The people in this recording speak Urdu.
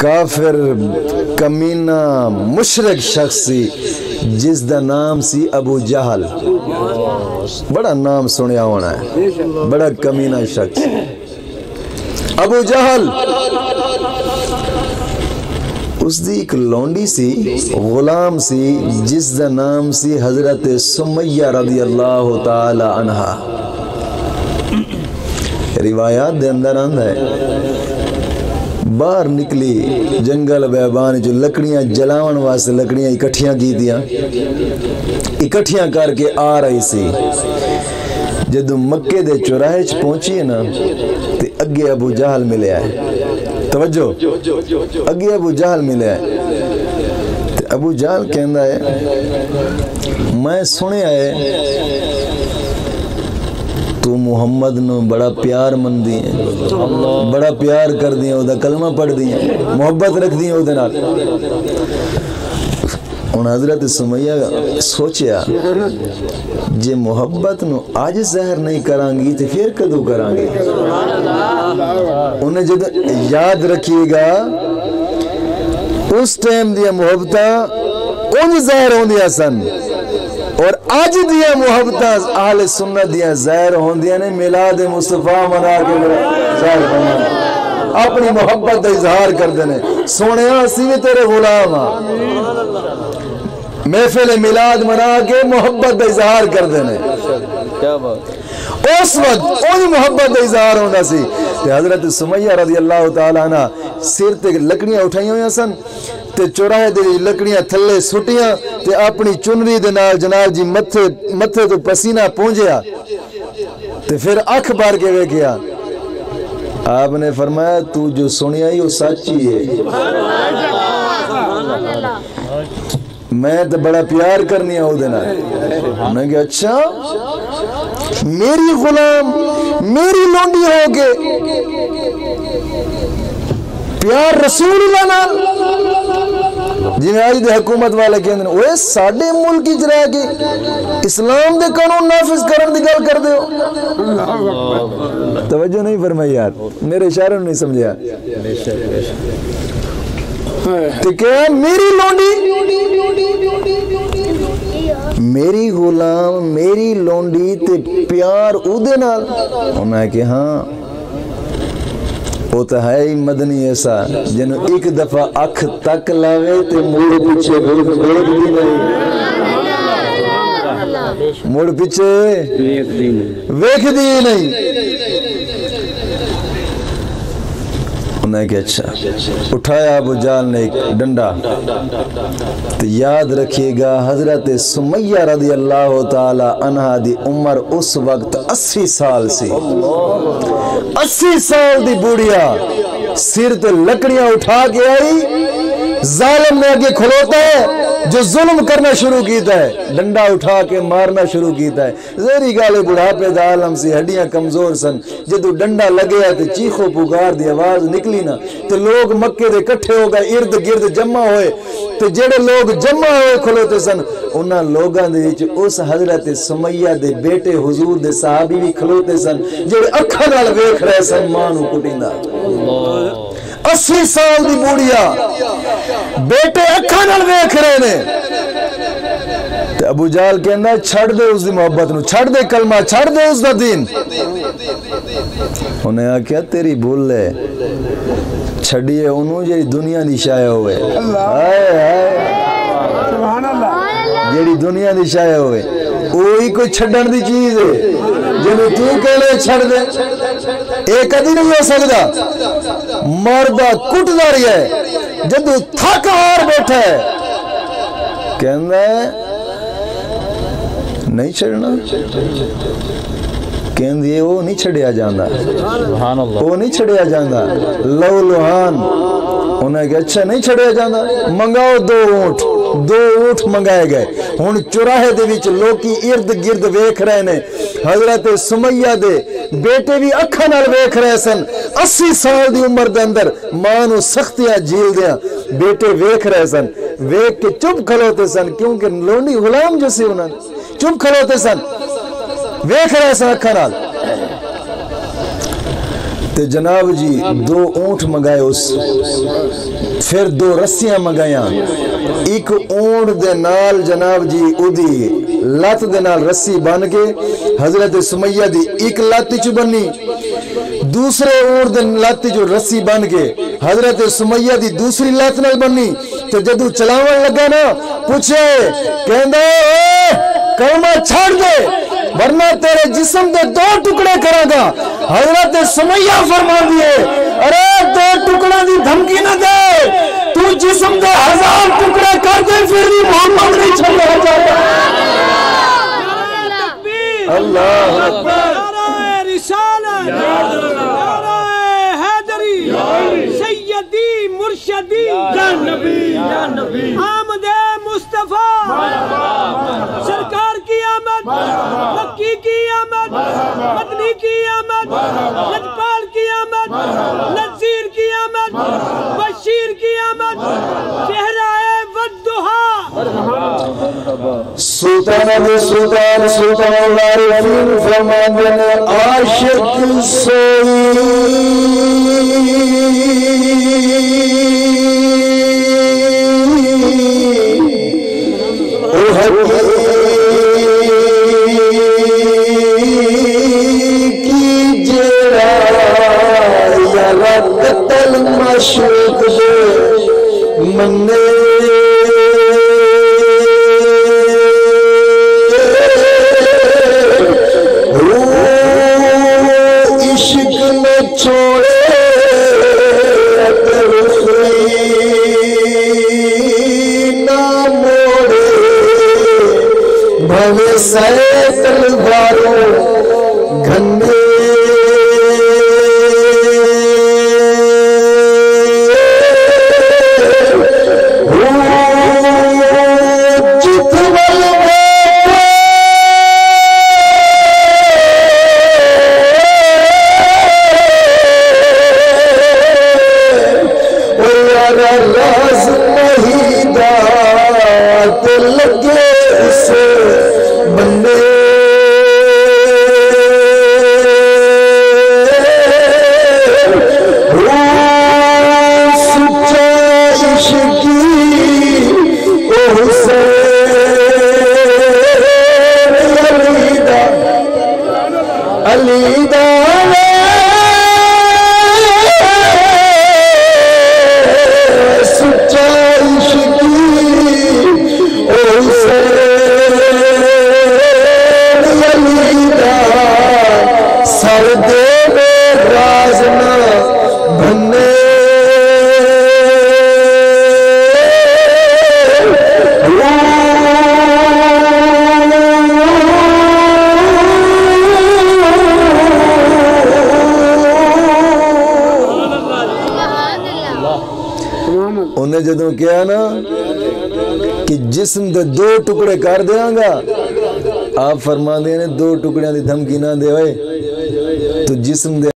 کافر کمینہ مشرک شخص سی جس دا نام سی ابو جہل. بڑا نام سنیا ہونا ہے, بڑا کمینہ شخص ابو جہل. اس دی ایک لونڈی سی, غلام سی جس دا نام سی حضرت سمیہ رضی اللہ تعالی عنہا. روایات دے اندر آندہ ہے باہر نکلی جنگل بیابان جو لکڑیاں جلاون واسطے لکڑیاں اکٹھیاں کی دیا, اکٹھیاں کر کے آ رہی سی. جدو مکے دے چوراہے چ پہنچی ہے نا تے اگے ابو جہل ملے آئے. توجہ, اگے ابو جہل ملے آئے تے ابو جہل کہندا ہے میں سنے آئے تو محمد نو بڑا پیار من دی ہیں, بڑا پیار کر دی ہیں, او دا کلمہ پڑھ دی ہیں, محبت رکھ دی ہیں او دے نال. ان حضرت سمیہ سوچیا جے محبت نو آج ظاہر نہیں کرانگی تو پھر کدو کرانگی. انہیں جد یاد رکھیے گا اس ٹائم دیا محبتہ ان ظاہر ہوں دیا سن اور آج دیا محبتہ اہل سنت دیا ظاہر ہوں دیا نے میلاد مصطفیٰ منا کے ظاہر ہونا اپنی محبت دا اظہار کر دینے. سونے اسی بھی تیرے غلام محفل میلاد منا کے محبت دا اظہار کر دینے. اس وقت انہی محبت دا اظہار ہونا سی. حضرت سمیہ رضی اللہ تعالیٰ عنہ سر تے لکڑیاں اٹھائیں ہوئے سن تے چوراہے دے لکڑیاں تھلے سٹیاں تے اپنی چنری دے نال جناب جی متھے تو پسینہ پونجیا تے پھر اکھ بار کے ویکھیا. آپ نے فرمایا تو جو سنیا ہی وہ سچی ہے, میں تو بڑا پیار کرنی ہے او دینا. میں نے کہا اچھا میری غلام میری لونڈی ہو کے پیار رسول اللہ نال جی میں آج دے حکومت والے کہندے ہیں اوے ساڈے ملک وچ رہ کے اسلام دے قانون نافذ کرن دی گل کر دیو. توجہ نہیں فرمائی یار, میرے اشارے نہیں سمجھیا. تو کہا میری لونڈی میری غلام میری لونڈی تے پیار او دے نال. انہاں کہ ہاں وہ تو ہے ہی مدنی ایسا جنہوں ایک دفعہ اکھ تک لاوے تے موڑ پیچھے ویکھ دی نہیں, موڑ پیچھے ویکھ دی نہیں. انہوں نے کہ اچھا اٹھایا ابو جہل نے ایک ڈنڈا. تو یاد رکھیے گا حضرت سمیہ رضی اللہ تعالی عنہ دی عمر اس وقت 80 سال سی. 80 سال دی بوڑھیا سر تے لکڑیاں اٹھا کے آئی. ظالم نے آگے کھلوتا ہے جو ظلم کرنا شروع کیتا ہے, ڈنڈا اٹھا کے مارنا شروع کیتا ہے. زہری گالے بڑھاپے دا عالم سی, ہڈیاں کمزور سن. جدو ڈنڈا لگے ہے تے چیخو پکار دی آواز نکلی نا تے لوگ مکے دے کٹھے ہو گئے, ارد گرد جمع ہوئے. تے جڑے لوگ جمع ہوئے کھلوتے سن انہاں لوگاں دے وچ اس حضرت سمیہ دے بیٹے حضور دے صحابی بھی کھلوتے سن جڑے اکھاں نال ویکھ رہے سن ماں نو کٹیندا. 80 سال دی بوڑھیا بیٹے اکھاں نال ویکھ رہے نے. تے ابو جہل کہندا چھڑ دے اس دی محبت نو, چھڑ دے کلمہ, چھڑ دے اس دا دین. انہیں آکھیا تیری بھول ہے, چھڑیے انہوں جیڑی دنیا دی شائع ہوئے. جیڑی دنیا دی شائع ہوئے وہی کوئی چھڑن دی چیز ہے جنہوں تو کہلے چھڑ دے. ایک ادھی نہیں ہو سکتا. مردہ کٹ داری ہے جدو تھک ہار بیٹھا ہے کہندہ ہے نہیں چھڑنا. کہندی وہ نہیں چھڑیا جاندہ, وہ نہیں چھڑیا جاندہ. لو لوہان انہیں کہ اچھا نہیں چھڑیا جاندہ, منگاؤ 2 اونٹ. 2 اونٹ منگائے گئے. ہن چوراہے دے وچ لوکی ارد گرد ویکھ رہے نے. حضرت سمیہ دے بیٹے بھی اکھاں نال ویکھ رہے سن. 80 سال دی عمر دے اندر ماں نو سختیاں جھیل دیاں بیٹے ویکھ رہے سن. ویکھ کے چپ کھلوتے سن کیونکہ لونڈی غلام جو سی انہاں چپ کھلوتے سن, ویکھ رہے سن اکھاں نال. تے جناب جی 2 اونٹ منگائے اس، پھر 2 رسیاں منگائیاں، ایک اونٹ دے نال جناب جی ادھی لات دے نال رسی بن کے حضرت سمیہ دی ایک لات چ بنی، دوسرے اونٹ دے لات جو رسی بن کے حضرت سمیہ دی دوسری لات نال بنی، تو جدو چلاون لگا نا پوچھے کہندا کلمہ چھاڑ دے ورنہ تیرے جسم دے 2 ٹکڑے کرا گا۔ حضرت سمیہ فرما دیے ارے 2 ٹکڑوں دی دھمکی نہ دے، تو جسم دے 1000 ٹکڑے کر دے پھر بھی محمد نہیں چھوڑا جاتا۔ اللہ اکبر، نعرہ رسالت، نعرہ حیدری، سیدی مرشدی یا نبی، آمد مصطفیٰ، سرکار کی آمد، مکی کی آمد، مدنی کی آمد، لجپال کی آمد، نذیر کی آمد، بشیر کی آمد، چہرہ والضحیٰ۔ سلطان ابو سلطان سلطان العارفین فرماندے نے عاشق سوئی کی جرا یا قتل مشوق دے منے تلواروں گھنے راز نہیں دات لگے اسے بندے سچا عشقی او حسین علی دا سچا عشقی او حسین سر دے راز نہ بھنے انہیں جدوں کیا نا کہ جسم دے 2 ٹکڑے کر دیاں گا، آپ فرما دے نے 2 ٹکڑیاں دی دھمکی نہ دے ہوئے تو جسم دے